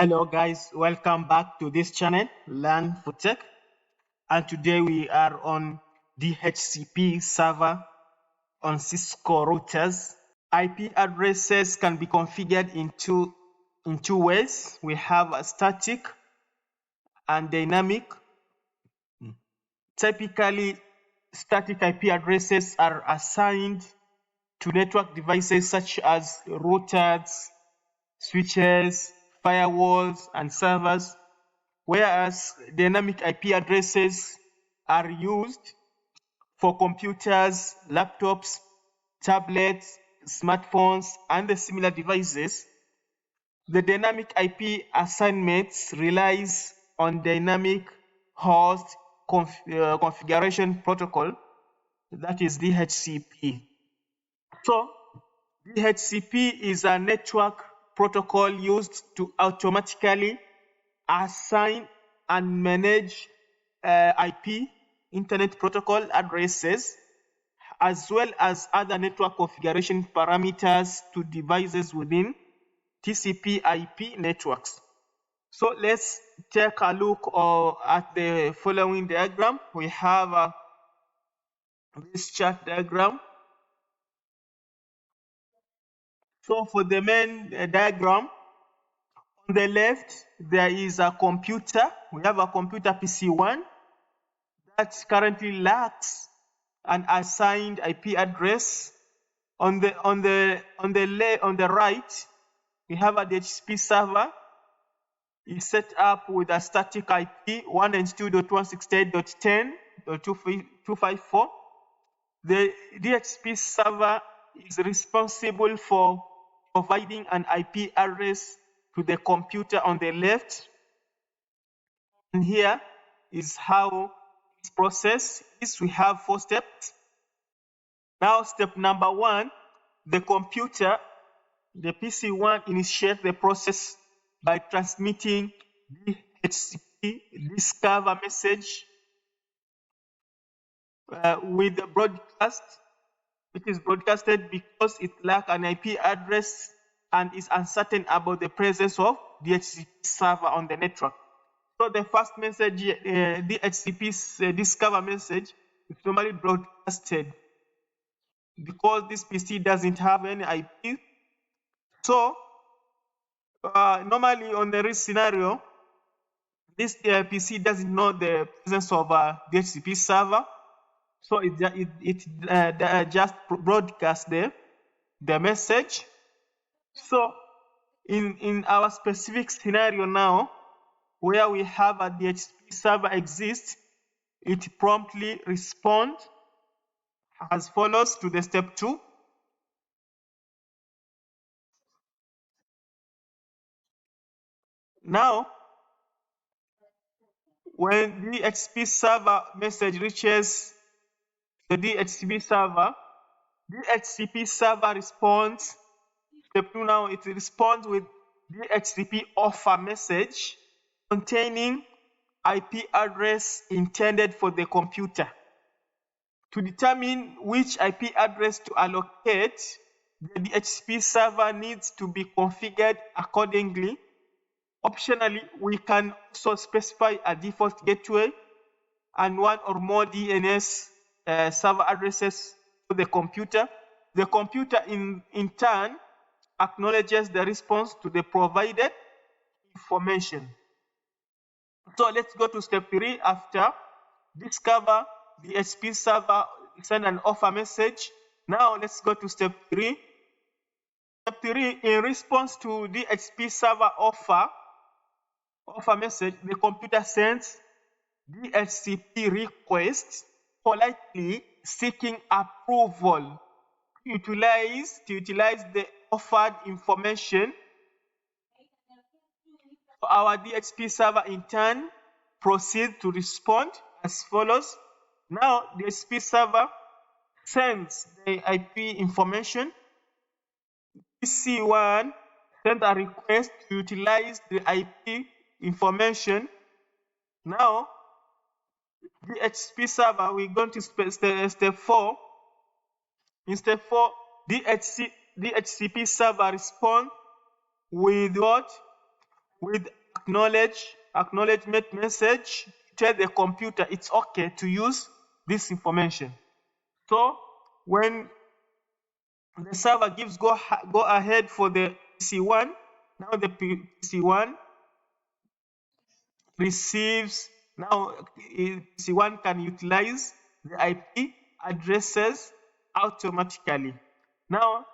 Hello guys, welcome back to this channel, Learn for Tech. And today we are on DHCP server on Cisco routers. IP addresses can be configured in two ways. We have a static and dynamic. Typically, static IP addresses are assigned to network devices such as routers, switches, firewalls, and servers, whereas dynamic IP addresses are used for computers, laptops, tablets, smartphones, and the similar devices. The dynamic IP assignments relies on dynamic host configuration protocol, that is DHCP. So DHCP is a network protocol used to automatically assign and manage IP, Internet Protocol addresses, as well as other network configuration parameters to devices within TCP/IP networks. So let's take a look at the following diagram. We have this chart diagram. So for the main diagram, on the left, there is a computer. We have a computer PC1 that currently lacks an assigned IP address. On the right, we have a DHCP server. It's set up with a static IP 192.168.10.254. The DHCP server is responsible for providing an IP address to the computer on the left. And here is how this process is. We have 4 steps. Now, step number 1, the computer, the PC1, initiates the process by transmitting the DHCP discover message with the broadcast. It is broadcasted because it lacks an IP address and is uncertain about the presence of DHCP server on the network. So the first message, DHCP's discover message, is normally broadcasted because this PC doesn't have any IP. So normally on the risk scenario, this PC doesn't know the presence of a DHCP server, so it just broadcasts the message. So in our specific scenario now, where we have a DHCP server exists, it promptly responds as follows to the step 2. Now, when the DHCP server message reaches the DHCP server responds. Step 2 now, it responds with DHCP offer message containing IP address intended for the computer. To determine which IP address to allocate, the DHCP server needs to be configured accordingly. Optionally, we can also specify a default gateway and one or more DNS server addresses to the computer. The computer in turn acknowledges the response to the provided information. So let's go to step 3. After discover the DHCP server, send an offer message. Now let's go to step 3. Step 3, in response to the DHCP server offer message, the computer sends DHCP request, politely seeking approval to utilize the offered information. Our DHCP server in turn proceeds to respond as follows. Now the DHCP server sends the IP information. PC1 sends a request to utilize the IP information. Now the DHCP server, we're going to step 4. In step 4, DHCP server responds with what? with acknowledgement message, tell the computer it's okay to use this information. So when the server gives go ahead for the PC1, now the PC1 receives, now PC1 can utilize the IP addresses automatically. Now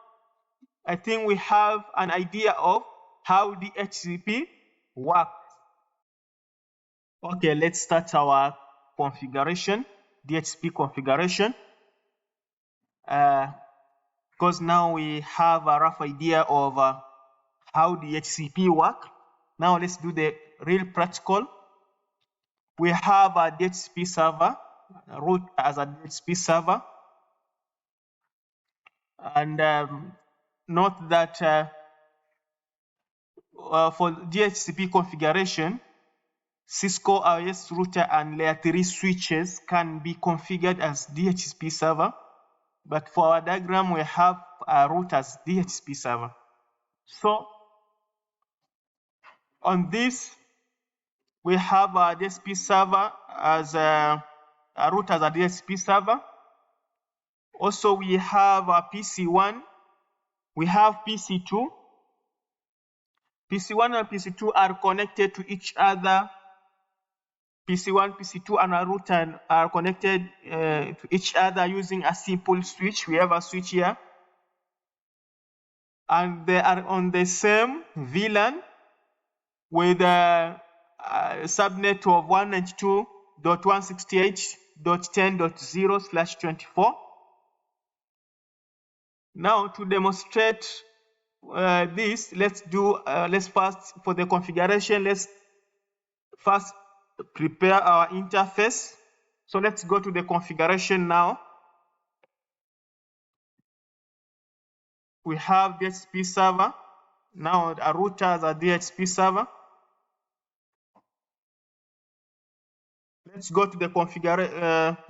I think we have an idea of how DHCP works. Okay, let's start our configuration, DHCP configuration. Because now we have a rough idea of how DHCP work. Now let's do the real practical. We have a DHCP server, a root as a DHCP server. And note that for DHCP configuration, Cisco OS router and layer 3 switches can be configured as DHCP server. But for our diagram, we have a root as DHCP server. So on this, we have a DHCP server as a root as a DHCP server. Also, we have a PC1. We have PC2. PC1 and PC2 are connected to each other. PC1, PC2, and a router are connected to each other using a simple switch. We have a switch here. And they are on the same VLAN with a subnet of 192.168.10.0/24. Now to demonstrate this, let's first, for the configuration, let's first prepare our interface. So let's go to the configuration now. We have DHCP server. Now a router as a DHCP server. Let's go to the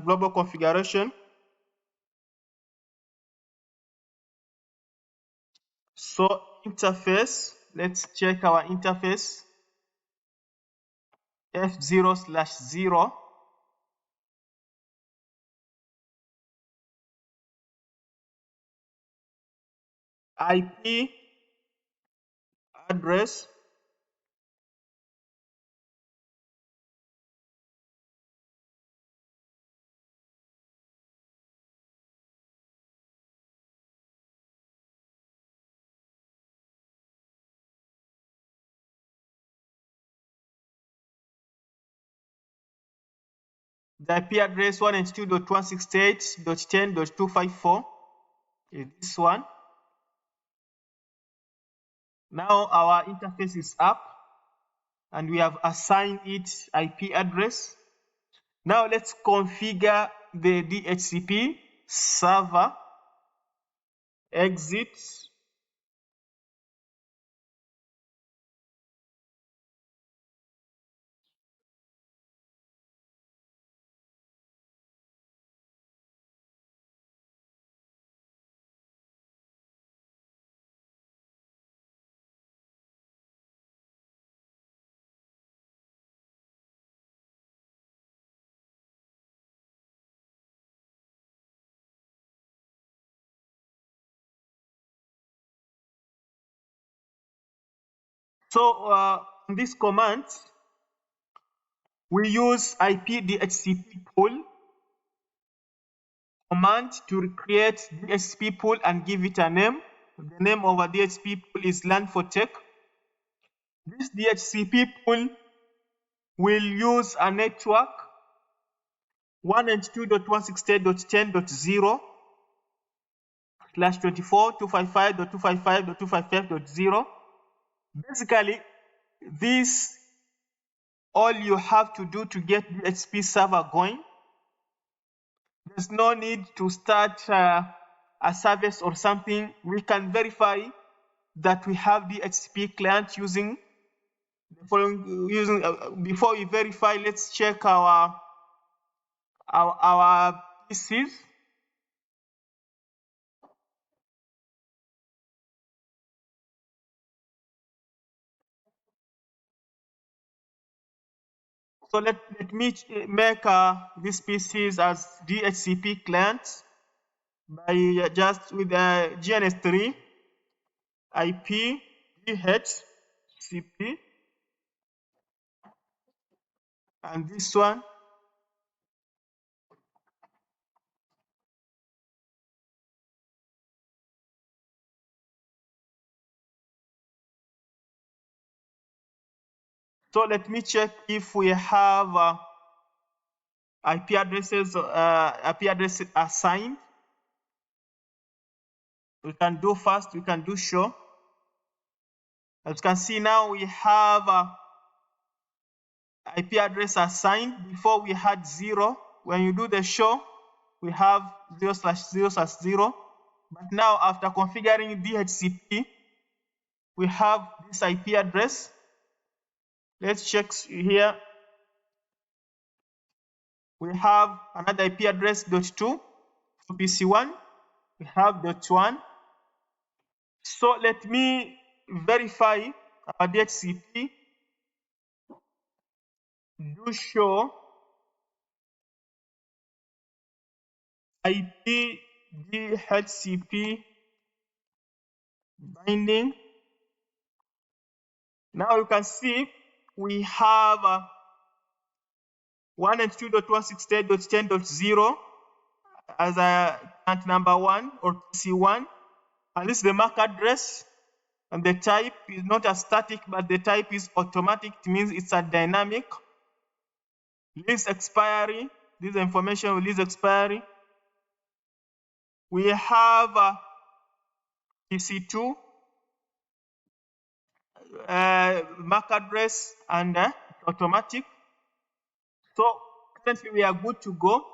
global configuration. So interface, let's check our interface. F0/0. IP address. The IP address 192.168.10.254 is this one. Now our interface is up and we have assigned it IP address. Now let's configure the DHCP server. Exit. So this command, we use IP DHCP pool command to create DHCP pool and give it a name. The name of a DHCP pool is LAN for Tech. This DHCP pool will use a network 192.168.10.0/24.255.255.255.0. Basically, this all you have to do to get DHCP server going. There's no need to start a service or something. We can verify that we have DHCP client using the following. Before we verify, let's check our PCs. So let me make these PCs as DHCP clients by just with GNS3 IP DHCP, and this one so let me check if we have IP addresses assigned. We can do show. As you can see now, we have IP address assigned. Before we had 0. When you do the show, we have 0/0/0. But now after configuring DHCP, we have this IP address. Let's check here. We have another IP address .2 for PC1. We have .1. So let me verify our DHCP. Do show IP DHCP binding. Now you can see we have 192.168.10.0 as a client number 1 or PC1, and this is the MAC address, and the type is not a static, but the type is automatic. It means it's a dynamic. Lease expiry, this information with lease expiry. We have PC2 MAC address and automatic. So currently we are good to go.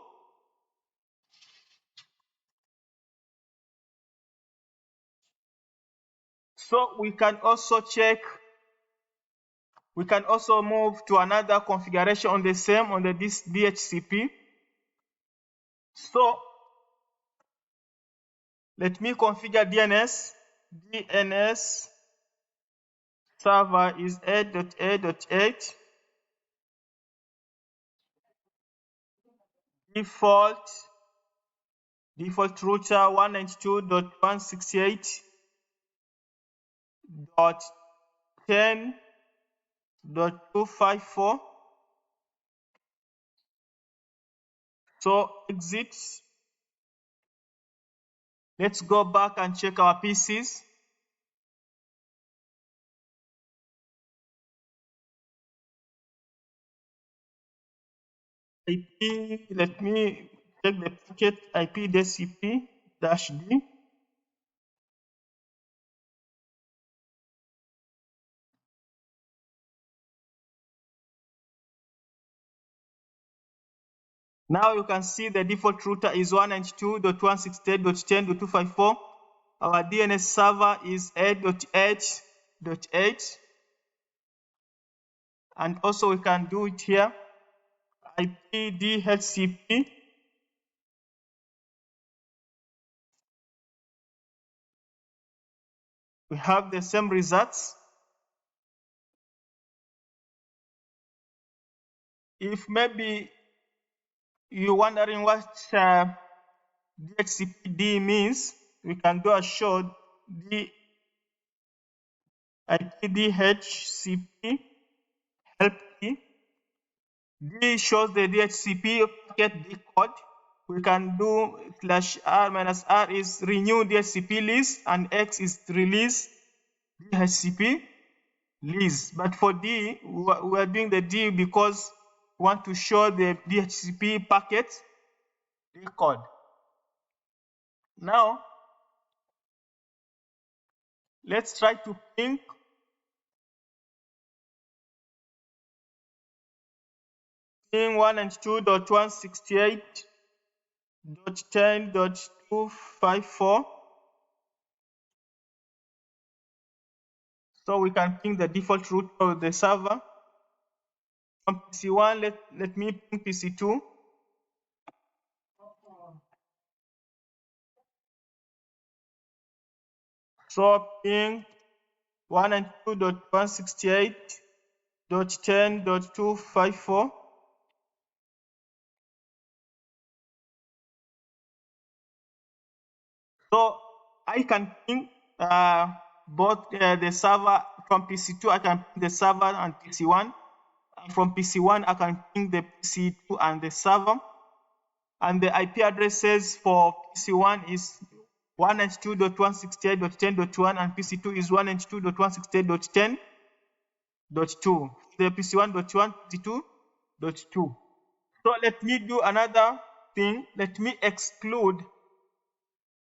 So we can also check. We can also move to another configuration on the same on this DHCP. So let me configure DNS. DNS server is 8.8.8. Default router 192.168.10.254. So exit. Let's go back and check our PCs. IP, let me check the packet IP DHCP-D. Now you can see the default router is 192.168.10.254. Our DNS server is 8.8.8. And also we can do it here. IP DHCP. We have the same results. If maybe you're wondering what DHCP-D means, we can do a show IP DHCP help key. D shows the DHCP packet decode. We can do /R-R is renew DHCP lease, and X is release DHCP lease. But for D, we are doing the D because we want to show the DHCP packet decode. Now, let's try to ping ping 192.168.10.254. So we can ping the default route of the server. On PC1, let me ping PC2. So ping 192.168.10.254. So I can ping both the server from PC2. I can ping the server and PC1. And from PC1, I can ping the PC2 and the server. And the IP addresses for PC1 is 192.168.10.1 and PC2 is 192.168.10.2. The PC1.1, PC2.2. So let me do another thing. Let me exclude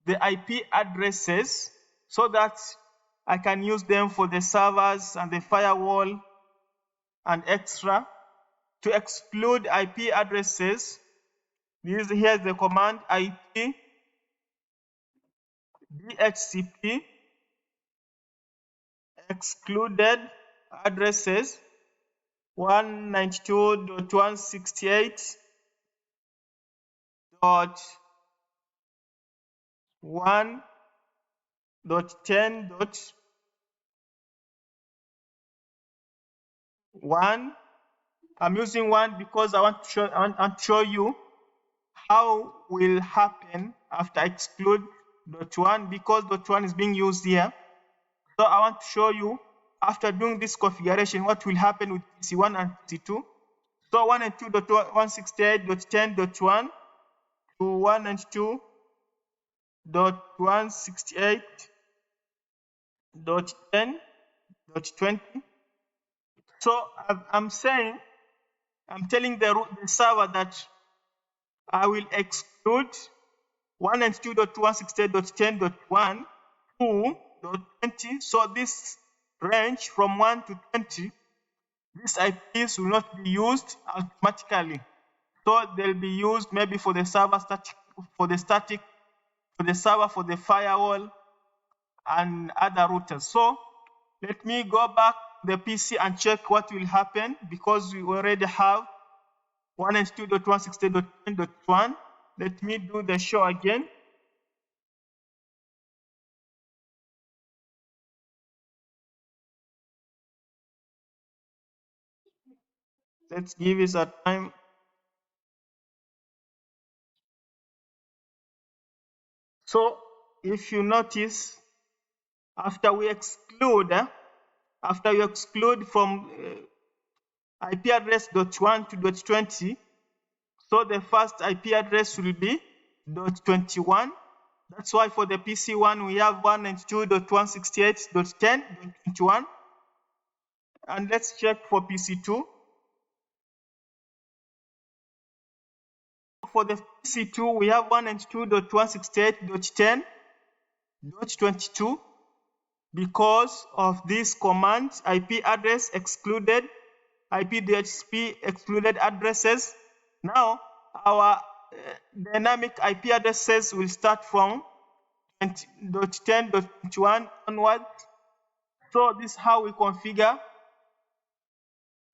the IP addresses so that I can use them for the servers and the firewall and extra. To exclude IP addresses, here's the command IP DHCP excluded addresses 192.168.1.10.1. I'm using 1 because I want to show you how will happen after I exclude .1, because .1 is being used here. So I want to show you after doing this configuration what will happen with PC1 and PC2. So 192.168.10.1 to 192.168.10.20. So I'm telling the server that I will exclude 192.168.10.1 to 20. So this range from 1 to 20, these IPs will not be used automatically. So they'll be used maybe for the server for the server, for the firewall, and other routers. So let me go back to the PC and check what will happen, because we already have 192.168.10.1. Let me do the show again. Let's give it a time. So if you notice, after we exclude from IP address .1 to .20, so the first IP address will be .21. That's why for the PC1 we have 192.168.10.21. And let's check for PC2. For the PC2 we have 192.168.10.22. because of this command, IP address excluded, IP DHCP excluded addresses. Now our dynamic IP addresses will start from 20.10.21 onward. So this is how we configure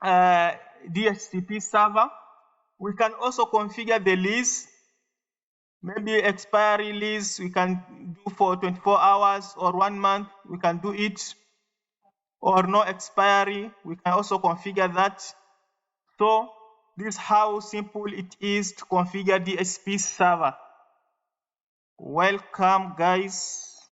DHCP server. We can also configure the lease. Maybe expiry lease we can do for 24 hours or 1 month, we can do it, or no expiry, we can also configure that. So this is how simple it is to configure DHCP server. Welcome guys.